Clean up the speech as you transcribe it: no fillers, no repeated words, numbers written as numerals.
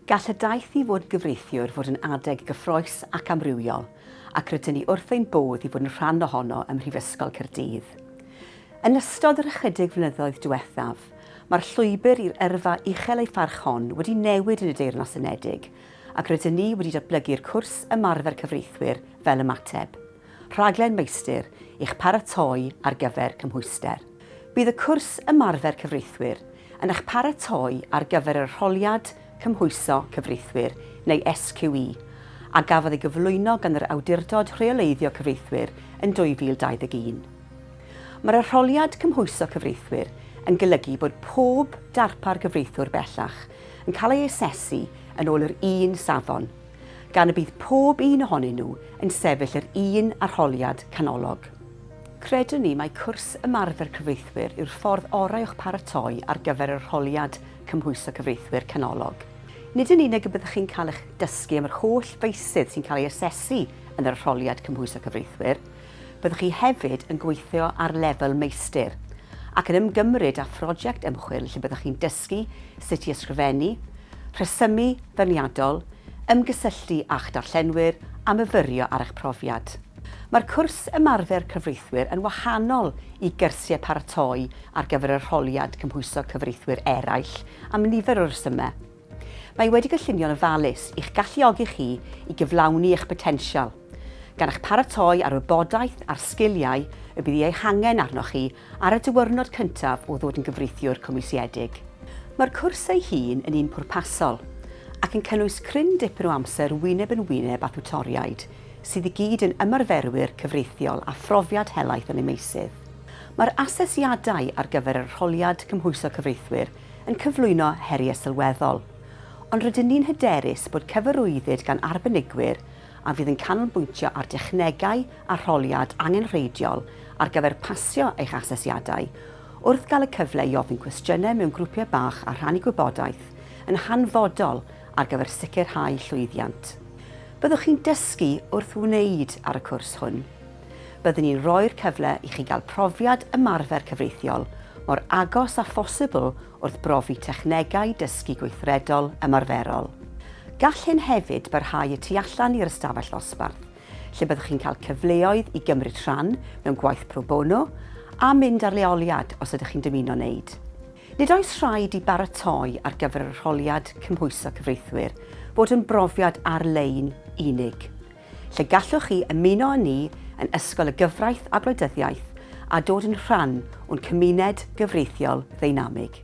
Gall y daith i fod gyfreithiwr fod yn adeg gyffrous ac amrywiol, ac rydyn ni wrth ein bodd i fod yn rhan ohono ym Mhrifysgol Caerdydd. Yn ystod yr ychydig flynyddoedd diwethaf, mae'r llwybr i'r yrfa uchel ei pharch hon wedi newid yn y Deyrnas Unedig, ac rydyn ni wedi datblygu'r cwrs Ymarfer Cyfreithwyr fel ymateb. Rhaglen meistr i'ch paratoi ar gyfer cymhwyster. Bydd y cwrs Ymarfer Cyfreithwyr yn eich paratoi ar gyfer yr Arholiad Ymarfer Cyfreithwyr neu SQE, a gafodd ei gyflwyno gan yr Awdurdod Rheoleiddio Cyfreithwyr yn 2021. Mae'r Arholiad Ymarfer Cyfreithwyr yn golygu bod pob darpar gyfreithwr bellach yn cael ei asesu yn ôl yr un safon, gan y bydd pob un ohonyn nhw yn sefyll yr un arholiad canolog. Credwn ni mai cwrs Ymarfer Cyfreithwyr yw'r ffordd orau o'ch paratoi ar gyfer yr Arholiad Ymarfer Cyfreithwyr canolog. Nid yn unig y byddwch chi'n cael eich dysgu am yr holl feysydd sy'n cael ei asesu yn yr Arholiad Ymarfer Cyfreithwyr, byddwch chi hefyd yn gweithio ar lefel meistr, ac yn ymgymryd â phrosiect ymchwil lle byddwch chi'n dysgu sut i ysgrifennu, rhesymu ddyrniadol, ymgysylltu a'ch darllenwyr a myfyrio ar eich profiad. Mae'r cwrs Ymarfer Cyfreithwyr yn wahanol i gyrsiau paratoi ar gyfer yr Arholiad Ymarfer Cyfreithwyr eraill am nifer o resymau. Mae wedi gyllunio'n ofalus i'ch galluogi chi i gyflawni eich potensial, gan eich paratoi ar wybodaeth a'r sgiliau y bydd eich angen arnoch chi ar y diwrnod cyntaf o ddod yn gyfreithiwr cymwysiedig. Mae'r cwrs ei hun yn un pwrpasol, ac yn cynnwys cryn dipyn o amser wyneb yn wyneb â thwtoriaid, sydd i gyd yn ymarferwyr cyfreithiol a phrofiad helaeth yn ei meysydd. Mae'r asesiadau ar gyfer yr Arholiad Ymarfer Cyfreithwyr yn cyflwyno heriau sylweddol, ond rydyn ni'n hyderus bod cyfarwyddyd gan arbenigwyr a fydd yn canolbwyntio ar dechnegau arholiad angenrheidiol ar gyfer pasio eich asesiadau, wrth gael y cyfle i ofyn cwestiynau mewn grwpiau bach a rhannu gwybodaeth yn hanfodol ar gyfer sicrhau llwyddiant. Byddwch chi'n dysgu wrth wneud ar y cwrs hwn. Byddwn ni'n rhoi'r cyfle i chi gael profiad ymarfer cyfreithiol mor agos a phosibl wrth brofi technegau dysgu gweithredol ymarferol. Gall hyn hefyd barhau y tu allan i'r ystafell ddosbarth, lle byddwch chi'n cael cyfleoedd i gymryd rhan mewn gwaith pro bono a mynd ar leoliad os ydych chi'n dymuno wneud. Nid oes rhaid i baratoi ar gyfer yr Arholiad Ymarfer Cyfreithwyr bod yn brofiad ar-lein unig, lle gallwch chi ymuno â ni yn ysgol y gyfraith a gwleidyddiaeth a dod yn rhan o'n cymuned gyfreithiol ddeinamig.